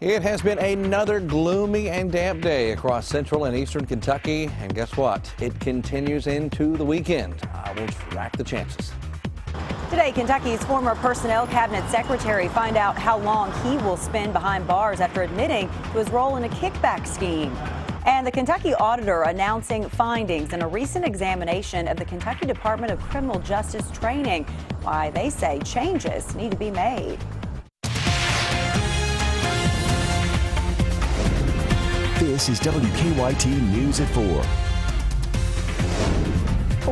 It has been another gloomy and damp day across central and eastern Kentucky, and guess what? It continues into the weekend. I will track the chances. Today, Kentucky's former personnel cabinet secretary find out how long he will spend behind bars after admitting to his role in a kickback scheme. And the Kentucky auditor announcing findings in a recent examination of the Kentucky Department of Criminal Justice training. Why they say changes need to be made. This is WKYT News at 4.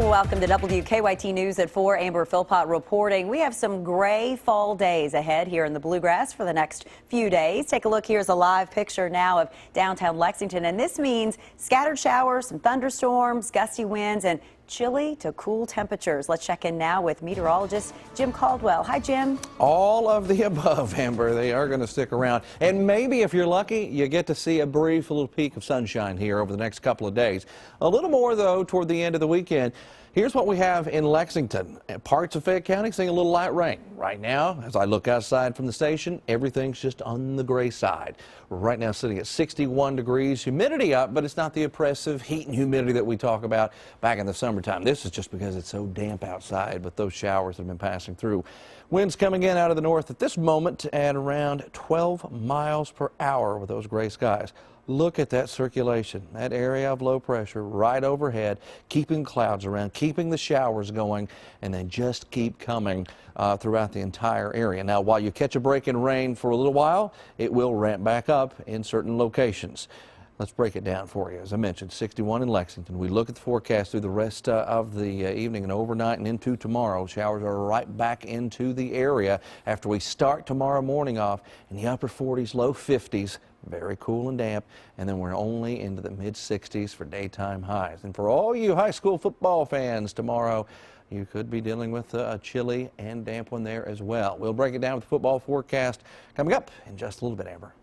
Welcome to WKYT News at 4. Amber Philpott reporting. We have some gray fall days ahead here in the Bluegrass for the next few days. Take a look. Here's a live picture now of downtown Lexington, and this means scattered showers, some thunderstorms, gusty winds, and chilly to cool temperatures. Let's check in now with meteorologist Jim Caldwell. Hi, Jim. All of the above, Amber. They are going to stick around. And maybe if you're lucky, you get to see a brief little peek of sunshine here over the next couple of days. A little more, though, toward the end of the weekend. Here's what we have in Lexington. Parts of Fayette County seeing a little light rain. Right now, as I look outside from the station, everything's just on the gray side. We're right now sitting at 61 degrees. Humidity up, but it's not the oppressive heat and humidity that we talk about back in the summertime. This is just because it's so damp outside with those showers that have been passing through. Winds coming in out of the north at this moment at around 12 miles per hour with those gray skies. Look at that circulation, that area of low pressure right overhead, keeping clouds around, keeping the showers going, and they just keep coming throughout the entire area. Now, while you catch a break in rain for a little while, it will ramp back up in certain locations. Let's break it down for you. As I mentioned, 61 in Lexington. We look at the forecast through the rest of the evening and overnight and into tomorrow. Showers are right back into the area after we start tomorrow morning off in the upper 40s, low 50s. Very cool and damp, and then we're only into the mid-60s for daytime highs. And for all you high school football fans tomorrow, you could be dealing with a chilly and damp one there as well. We'll break it down with the football forecast coming up in just a little bit, Amber.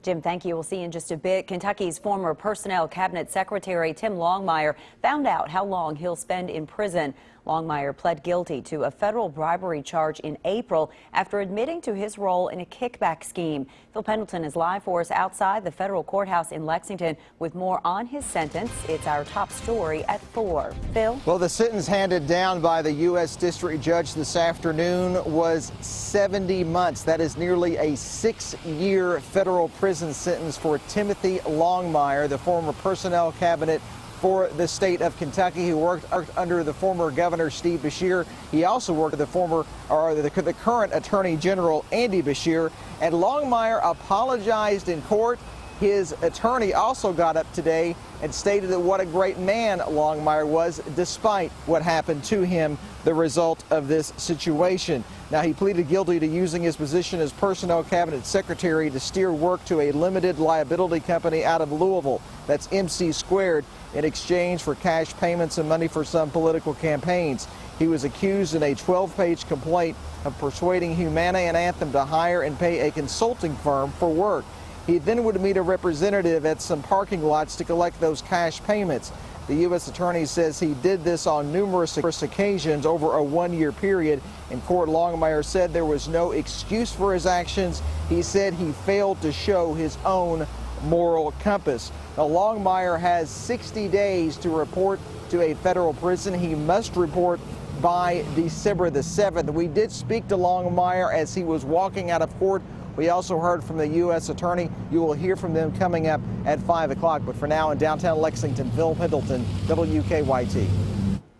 Jim, thank you. We'll see you in just a bit. Kentucky's former personnel cabinet secretary Tim Longmire found out how long he'll spend in prison. Longmire pled guilty to a federal bribery charge in April after admitting to his role in a kickback scheme. Phil Pendleton is live for us outside the federal courthouse in Lexington with more on his sentence. It's our top story at 4. Phil? Well, the sentence handed down by the U.S. District Judge this afternoon was 70 months. That is nearly a 6-year federal prison sentence for Timothy Longmire, the former personnel cabinet for the state of Kentucky, who worked under the former Governor Steve Beshear. He also worked with the current Attorney General Andy Beshear. And Longmire apologized in court. His attorney also got up today and stated that what a great man Longmire was, despite what happened to him, the result of this situation. Now, he pleaded guilty to using his position as personnel cabinet secretary to steer work to a limited liability company out of Louisville, that's MC Squared, in exchange for cash payments and money for some political campaigns. He was accused in a 12-page complaint of persuading Humana and Anthem to hire and pay a consulting firm for work. He then would meet a representative at some parking lots to collect those cash payments. The U.S. attorney says he did this on numerous occasions over a 1-year period. In court, Longmire said there was no excuse for his actions. He said he failed to show his own moral compass. Now, Longmire has 60 days to report to a federal prison. He must report by December the 7th. We did speak to Longmire as he was walking out of court. We also heard from the U.S. attorney. You will hear from them coming up at 5 o'clock. But for now, in downtown Lexington, Phil Pendleton, WKYT.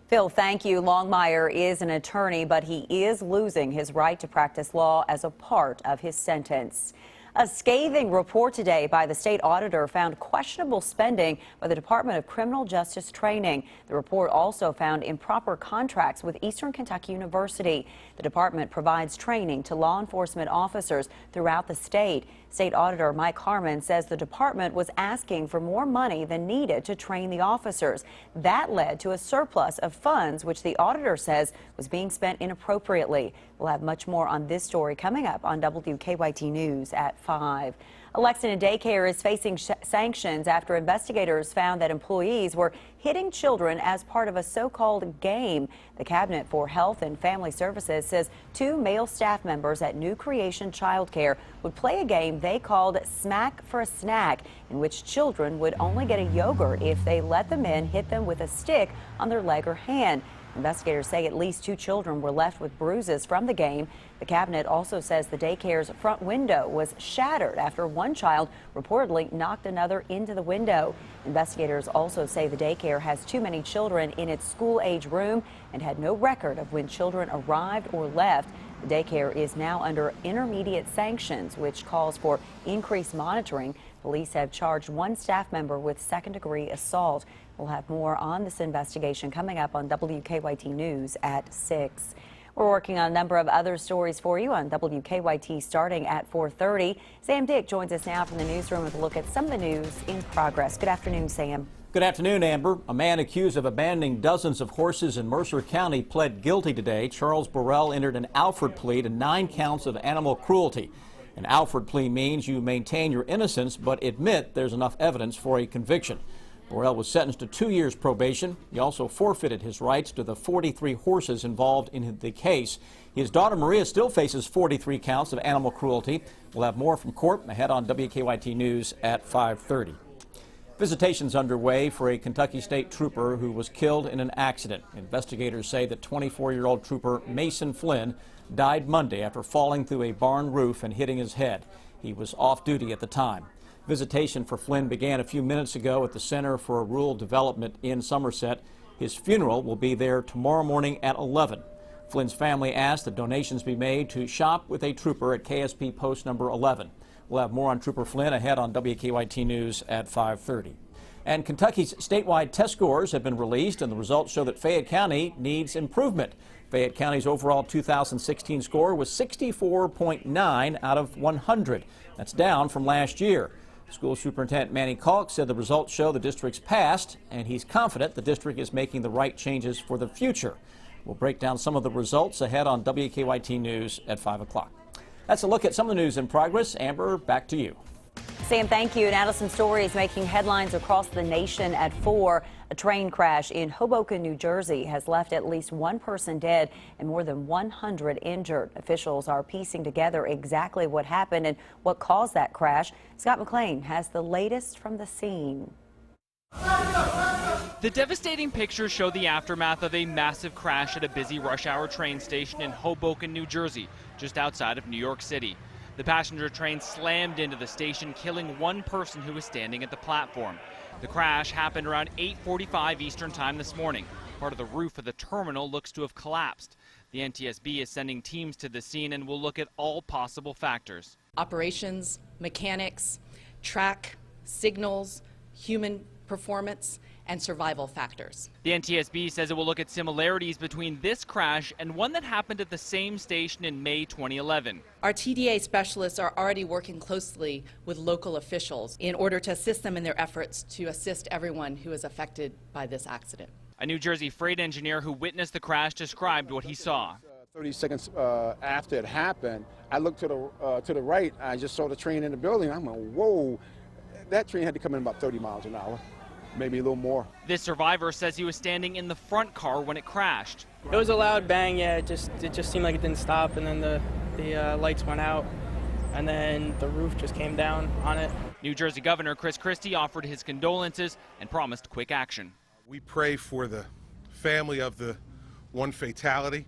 Phil, thank you. Longmire is an attorney, but he is losing his right to practice law as a part of his sentence. A scathing report today by the state auditor found questionable spending by the Department of Criminal Justice training. The report also found improper contracts with Eastern Kentucky University. The department provides training to law enforcement officers throughout the state. State Auditor Mike Harmon says the department was asking for more money than needed to train the officers. That led to a surplus of funds, which the auditor says was being spent inappropriately. We'll have much more on this story coming up on WKYT News at 5. A Lexington daycare is facing sanctions after investigators found that employees were hitting children as part of a so-called game. The Cabinet for Health and Family Services says 2 male staff members at New Creation Child Care would play a game they called Smack for a Snack, in which children would only get a yogurt if they let the men hit them with a stick on their leg or hand. Investigators say at least 2 children were left with bruises from the game. The Cabinet also says the daycare's front window was shattered after one child reportedly knocked another into the window. Investigators also say the daycare has too many children in its school-age room and had no record of when children arrived or left. The daycare is now under intermediate sanctions, which calls for increased monitoring. Police have charged 1 staff member with second-degree assault. We'll have more on this investigation coming up on WKYT News at 6. We're working on a number of other stories for you on WKYT starting at 4:30. Sam Dick joins us now from the newsroom with a look at some of the news in progress. Good afternoon, Sam. Good afternoon, Amber. A man accused of abandoning dozens of horses in Mercer County pled guilty today. Charles Burrell entered an Alford plea to 9 counts of animal cruelty. An Alford plea means you maintain your innocence but admit there's enough evidence for a conviction. Burrell was sentenced to 2 years probation. He also forfeited his rights to the 43 horses involved in the case. His daughter Maria still faces 43 counts of animal cruelty. We'll have more from court ahead on WKYT News at 5:30. Visitations underway for a Kentucky State trooper who was killed in an accident. Investigators say that 24-year-old trooper Mason Flynn died Monday after falling through a barn roof and hitting his head. He was off duty at the time. Visitation for Flynn began a few minutes ago at the Center for Rural Development in Somerset. His funeral will be there tomorrow morning at 11. Flynn's family asked that donations be made to Shop with a Trooper at KSP Post number 11. We'll have more on Trooper Flynn ahead on WKYT News at 5:30. And Kentucky's statewide test scores have been released, and the results show that Fayette County needs improvement. Fayette County's overall 2016 score was 64.9 out of 100. That's down from last year. School Superintendent Manny Kalk said the results show the district's past, and he's confident the district is making the right changes for the future. We'll break down some of the results ahead on WKYT News at 5 o'clock. That's a look at some of the news in progress. Amber, back to you. Sam, thank you. And out of some stories making headlines across the nation at 4. A train crash in Hoboken, New Jersey has left at least 1 person dead and more than 100 injured. Officials are piecing together exactly what happened and what caused that crash. Scott McLean has the latest from the scene. The devastating pictures show the aftermath of a massive crash at a busy rush hour train station in Hoboken, New Jersey, just outside of New York City. The passenger train slammed into the station, killing 1 person who was standing at the platform. The crash happened around 8:45 Eastern Time this morning. Part of the roof of the terminal looks to have collapsed. The NTSB is sending teams to the scene and will look at all possible factors. Operations, mechanics, track, signals, human performance, and survival factors. The NTSB says it will look at similarities between this crash and one that happened at the same station in May 2011. Our TDA specialists are already working closely with local officials in order to assist them in their efforts to assist everyone who is affected by this accident. A New Jersey freight engineer who witnessed the crash described what he saw. 30 seconds after it happened, I looked to the right. I just saw the train in the building. I'm like, whoa, that train had to come in about 30 miles an hour. Maybe a little more. This survivor says he was standing in the front car when it crashed. It was a loud bang, yeah, it just seemed like it didn't stop, and then the lights went out, and then the roof just came down on it. New Jersey Governor Chris Christie offered his condolences and promised quick action. We pray for the family of the 1 fatality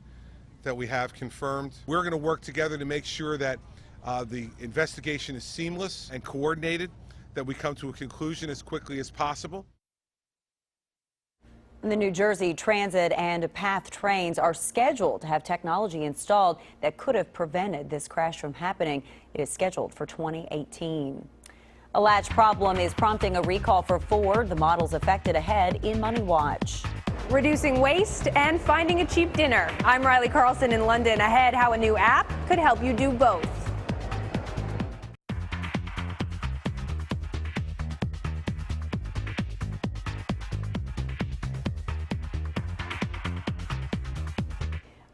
that we have confirmed. We're going to work together to make sure that the investigation is seamless and coordinated, that we come to a conclusion as quickly as possible. The New Jersey Transit and PATH trains are scheduled to have technology installed that could have prevented this crash from happening. It is scheduled for 2018. A latch problem is prompting a recall for Ford. The models affected ahead in Money Watch. Reducing waste and finding a cheap dinner. I'm Riley Carlson in London. Ahead, how a new app could help you do both.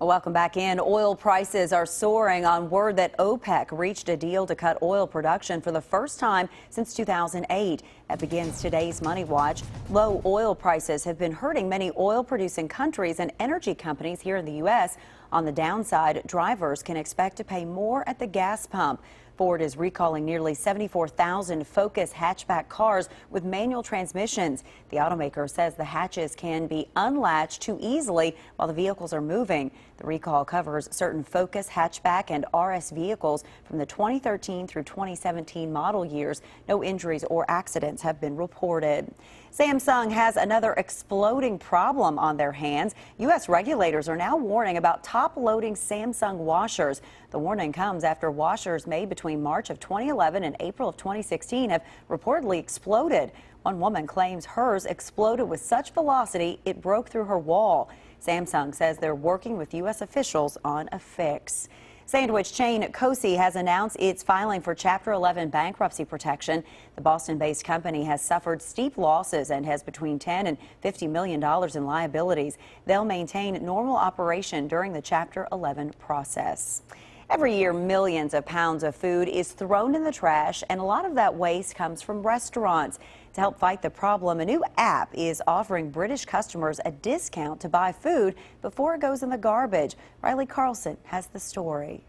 Welcome back in. Oil prices are soaring on word that OPEC reached a deal to cut oil production for the first time since 2008. That begins today's Money Watch. Low oil prices have been hurting many oil-producing countries and energy companies here in the U.S. On the downside, drivers can expect to pay more at the gas pump. Ford is recalling nearly 74,000 Focus hatchback cars with manual transmissions. The automaker says the hatches can be unlatched too easily while the vehicles are moving. The recall covers certain Focus hatchback and RS vehicles from the 2013 through 2017 model years. No injuries or accidents have been reported. Samsung has another exploding problem on their hands. U.S. regulators are now warning about top-loading Samsung washers. The warning comes after washers made between March of 2011 and April of 2016 have reportedly exploded. One woman claims hers exploded with such velocity it broke through her wall. Samsung says they're working with U.S. officials on a fix. Sandwich chain Cosi has announced it's filing for Chapter 11 bankruptcy protection. The Boston-based company has suffered steep losses and has between $10 and $50 million in liabilities. They'll maintain normal operation during the Chapter 11 process. Every year, millions of pounds of food is thrown in the trash, and a lot of that waste comes from restaurants. To help fight the problem, a new app is offering British customers a discount to buy food before it goes in the garbage. Riley Carlson has the story.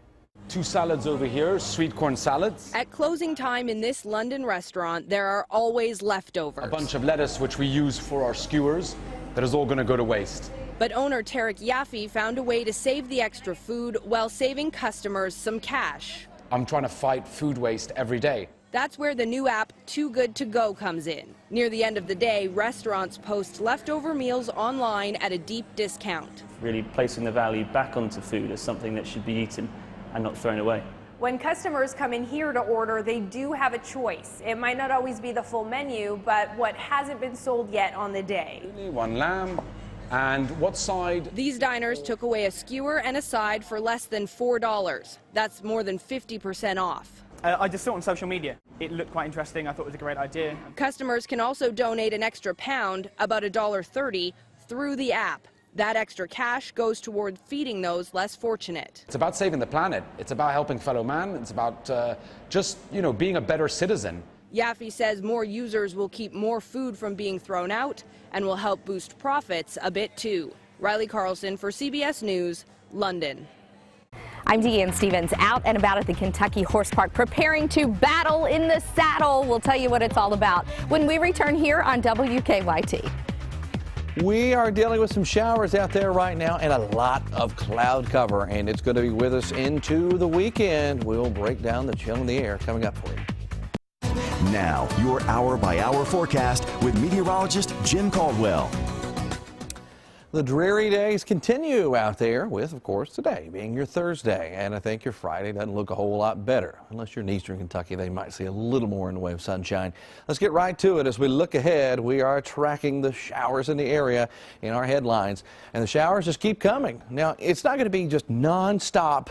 2 salads over here, sweet corn salads. At closing time in this London restaurant, there are always leftovers. A bunch of lettuce, which we use for our skewers, that is all going to go to waste. But owner Tarek Yaffe found a way to save the extra food while saving customers some cash. I'm trying to fight food waste every day. That's where the new app, Too Good To Go, comes in. Near the end of the day, restaurants post leftover meals online at a deep discount. Really placing the value back onto food as something that should be eaten and not thrown away. When customers come in here to order, they do have a choice. It might not always be the full menu, but what hasn't been sold yet on the day. 1 lamb. And what side? These diners took away a skewer and a side for less than $4. That's more than 50% off. I just saw it on social media. It looked quite interesting. I thought it was a great idea. Customers can also donate an extra pound, about $1.30, through the app. That extra cash goes toward feeding those less fortunate. It's about saving the planet. It's about helping fellow man. It's about just, being a better citizen. Yaffe says more users will keep more food from being thrown out and will help boost profits a bit too. Riley Carlson for CBS News, London. I'm Deanne Stevens, out and about at the Kentucky Horse Park, preparing to battle in the saddle. We'll tell you what it's all about when we return here on WKYT. We are dealing with some showers out there right now and a lot of cloud cover, and it's going to be with us into the weekend. We'll break down the chill in the air coming up for you. Now, your hour-by-hour forecast with meteorologist Jim Caldwell. The dreary days continue out there with, of course, today being your Thursday. And I think your Friday doesn't look a whole lot better. Unless you're in eastern Kentucky, they might see a little more in the way of sunshine. Let's get right to it. As we look ahead, we are tracking the showers in the area in our headlines. And the showers just keep coming. Now, it's not going to be just nonstop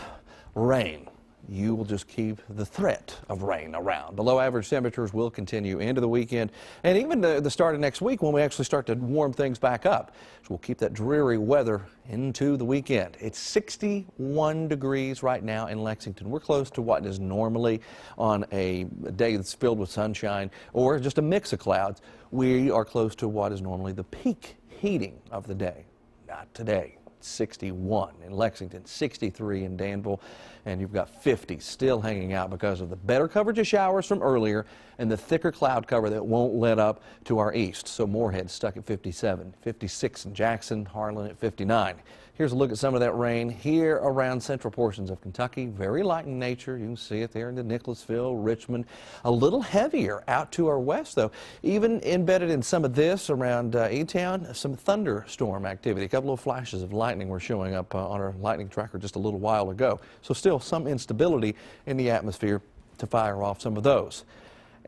rain. You will just keep the threat of rain around. Below average temperatures will continue into the weekend and even the start of next week when we actually start to warm things back up. So we'll keep that dreary weather into the weekend. It's 61 degrees right now in Lexington. We're close to what is normally on a day that's filled with sunshine or just a mix of clouds. We are close to what is normally the peak heating of the day. Not today. 61 in Lexington, 63 in Danville, and you've got 50 still hanging out because of the better coverage of showers from earlier and the thicker cloud cover that won't let up to our east. So Moorhead stuck at 57, 56 in Jackson, Harlan at 59. Here's a look at some of that rain here around central portions of Kentucky. Very light in nature. You can see it there in the Nicholasville, Richmond. A little heavier out to our west, though. Even embedded in some of this around E-Town, some thunderstorm activity. A couple of flashes of lightning were showing up on our lightning tracker just a little while ago. So still some instability in the atmosphere to fire off some of those.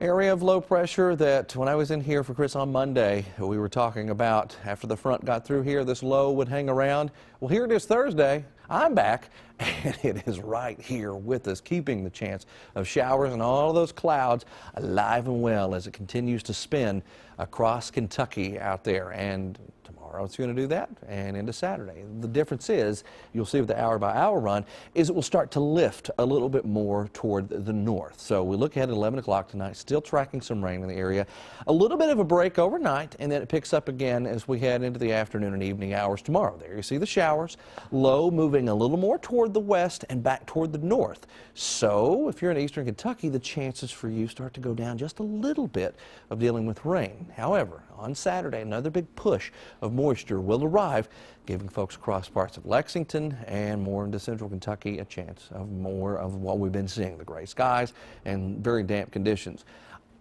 Area of low pressure that when I was in here for Chris on Monday, we were talking about after the front got through here, this low would hang around. Well, here it is Thursday. I'm back, and it is right here with us, keeping the chance of showers and all of those clouds alive and well as it continues to spin across Kentucky out there. And tomorrow tomorrow it's going to do that, and into Saturday. The difference is, you'll see with the hour-by-hour run, is it will start to lift a little bit more toward the north. So we look ahead at 11 o'clock tonight, still tracking some rain in the area. A little bit of a break overnight, and then it picks up again as we head into the afternoon and evening hours tomorrow. There you see the showers. Low moving a little more toward the west and back toward the north. So if you're in eastern Kentucky, the chances for you start to go down just a little bit of dealing with rain. However, on Saturday, another big push of moisture will arrive, giving folks across parts of Lexington and more into central Kentucky a chance of more of what we've been seeing, the gray skies and very damp conditions.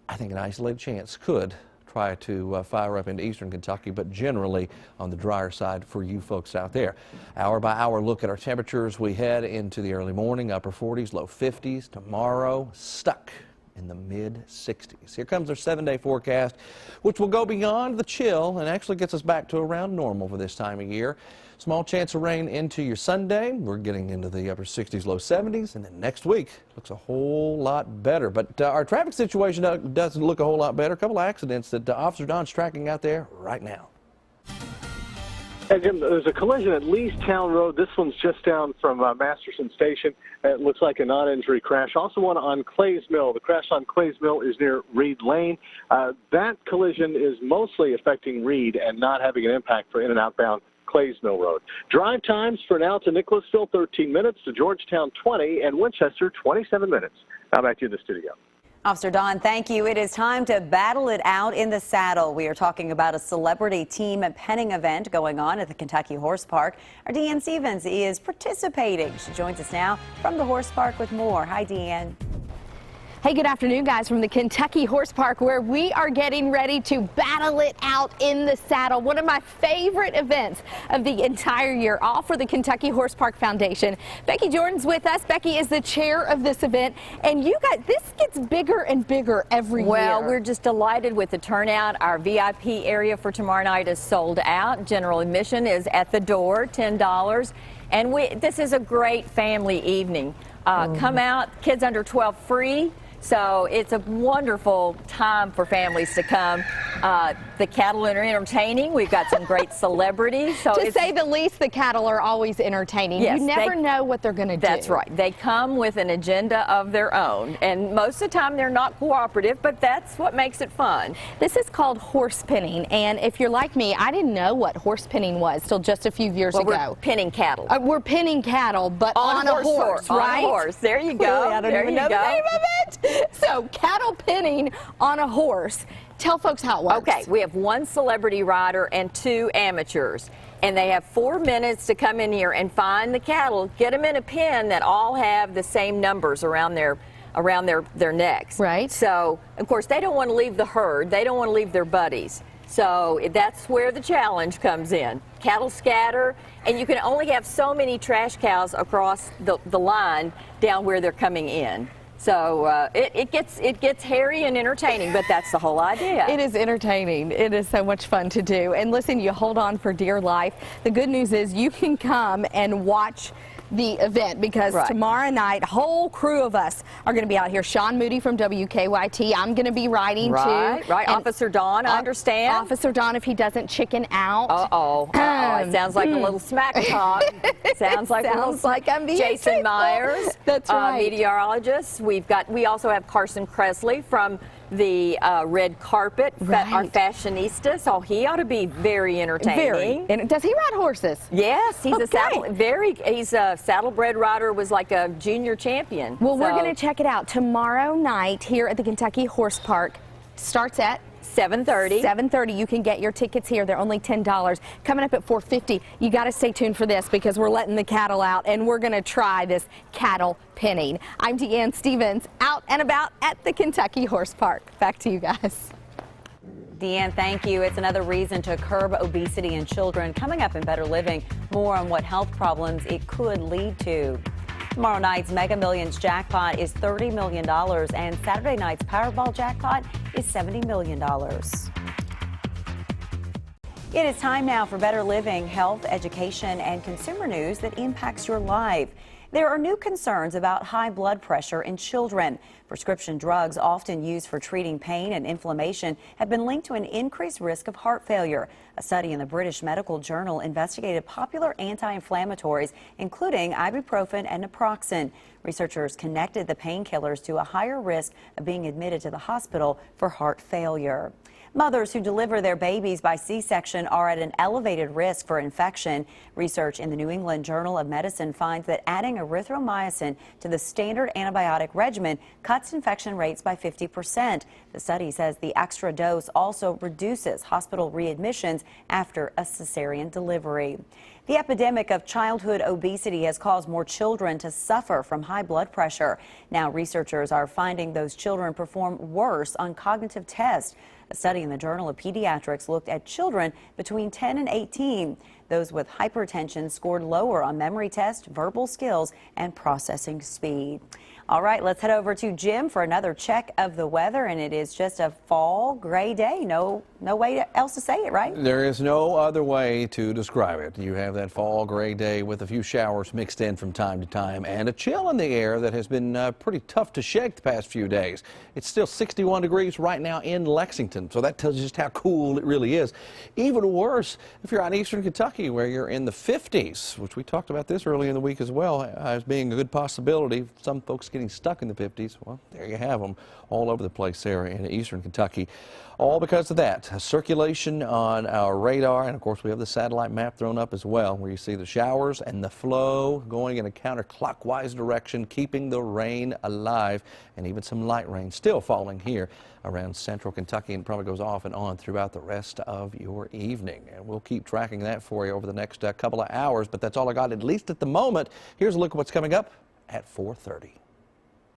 I think an isolated chance could try to fire up into eastern Kentucky, but generally on the drier side for you folks out there. Hour by hour look at our temperatures. We head into the early morning, upper 40s, low 50s. Tomorrow, stuck in the mid-60s. Here comes our 7-day forecast, which will go beyond the chill and actually gets us back to around normal for this time of year. Small chance of rain into your Sunday. We're getting into the upper 60s, low 70s, and then next week looks a whole lot better. But our traffic situation doesn't look a whole lot better. A couple of accidents that Officer Don's tracking out there right now. Hey, Jim, there's a collision at Leestown Road. This one's just down from Masterson Station. It looks like a non-injury crash. Also one on Clays Mill. The crash on Clays Mill is near Reed Lane. That collision is mostly affecting Reed and not having an impact for in- and outbound Clays Mill Road. Drive times for now to Nicholasville, 13 minutes, to Georgetown, 20, and Winchester, 27 minutes. Now back to you in the studio. Officer Don, thank you. It is time to battle it out in the saddle. We are talking about a celebrity team penning event going on at the Kentucky Horse Park. Our Deanne Stevens is participating. She joins us now from the Horse Park with more. Hi, Deanne. Hey, good afternoon, guys, from the Kentucky Horse Park, where we are getting ready to battle it out in the saddle. One of my favorite events of the entire year, all for the Kentucky Horse Park Foundation. Becky Jordan's with us. Becky is the chair of this event, and you guys, this gets bigger and bigger every year. Well, we're just delighted with the turnout. Our VIP area for tomorrow night is sold out. General admission is at the door, $10, and this is a great family evening. Come out, kids under 12 free. So it's a wonderful time for families to come. The cattle are entertaining. We've got some great celebrities. So to say the least, the cattle are always entertaining. Yes, you never know what they're going to do. That's right. They come with an agenda of their own. And most of the time they're not cooperative, but that's what makes it fun. This is called horse pinning. And if you're like me, I didn't know what horse pinning was till just a few years ago. We're pinning cattle. We're pinning cattle, but on a horse, right? On a horse. There you go. I don't even know the name of it. So cattle pinning on a horse. Tell folks how it works. Okay, we have one celebrity rider and 2 amateurs. And they have 4 minutes to come in here and find the cattle, get them in a pen that all have the same numbers around their necks. Right. So, of course, they don't want to leave the herd. They don't want to leave their buddies. So that's where the challenge comes in. Cattle scatter, and you can only have so many trash cows across the line down where they're coming in. So it gets hairy and entertaining, but that's the whole idea. It is entertaining. It is so much fun to do. And listen, you hold on for dear life. The good news is you can come and watch the event, because tomorrow night, whole crew of us are going to be out here. Sean Moody from WKYT. I'm going to be riding too. Right. Officer Don, I understand. Officer Don, if he doesn't chicken out. It sounds like a little smack talk. Sounds like I'm being Jason truthful. Myers. That's right. Meteorologist. We also have Carson Kressley from the red carpet, our fashionista, so he ought to be very entertaining. And does he ride horses? Yes, he's he's a saddlebred rider, was like a junior champion. Well, we're going to check it out tomorrow night here at the Kentucky Horse Park. Starts at 7:30. 7:30. You can get your tickets here. They're only $10. Coming up at 4:50. You got to stay tuned for this, because we're letting the cattle out and we're going to try this cattle pinning. I'm Deanne Stevens, out and about at the Kentucky Horse Park. Back to you guys. Deanne, thank you. It's another reason to curb obesity in children. Coming up in Better Living, more on what health problems it could lead to. Tomorrow night's Mega Millions jackpot is $30 million, and Saturday night's Powerball jackpot is $70 million. It is time now for Better Living, health, education, and consumer news that impacts your life. There are new concerns about high blood pressure in children. Prescription drugs often used for treating pain and inflammation have been linked to an increased risk of heart failure. A study in the British Medical Journal investigated popular anti-inflammatories, including ibuprofen and naproxen. Researchers connected the painkillers to a higher risk of being admitted to the hospital for heart failure. Mothers who deliver their babies by C-section are at an elevated risk for infection. Research in the New England Journal of Medicine finds that adding erythromycin to the standard antibiotic regimen cuts infection rates by 50%. The study says the extra dose also reduces hospital readmissions after a cesarean delivery. The epidemic of childhood obesity has caused more children to suffer from high blood pressure. Now researchers are finding those children perform worse on cognitive tests. A study in the Journal of Pediatrics looked at children between 10 and 18. Those with hypertension scored lower on memory tests, verbal skills, and processing speed. All right, let's head over to Jim for another check of the weather, and it is just a fall gray day. No way else to say it, right? There is no other way to describe it. You have that fall gray day with a few showers mixed in from time to time and a chill in the air that has been pretty tough to shake the past few days. It's still 61 degrees right now in Lexington, so that tells you just how cool it really is. Even worse if you're out in eastern Kentucky, where you're in the 50s, which we talked about this earlier in the week as well as being a good possibility. Some folks getting stuck in the 50s. Well, there you have them all over the place there in eastern Kentucky. All because of that circulation on our radar, and of course we have the satellite map thrown up as well, where you see the showers and the flow going in a counterclockwise direction, keeping the rain alive, and even some light rain still falling here around central Kentucky, and probably goes off and on throughout the rest of your evening. And we'll keep tracking that for you over the next couple of hours, but that's all I got, at least at the moment. Here's a look at what's coming up at 4:30.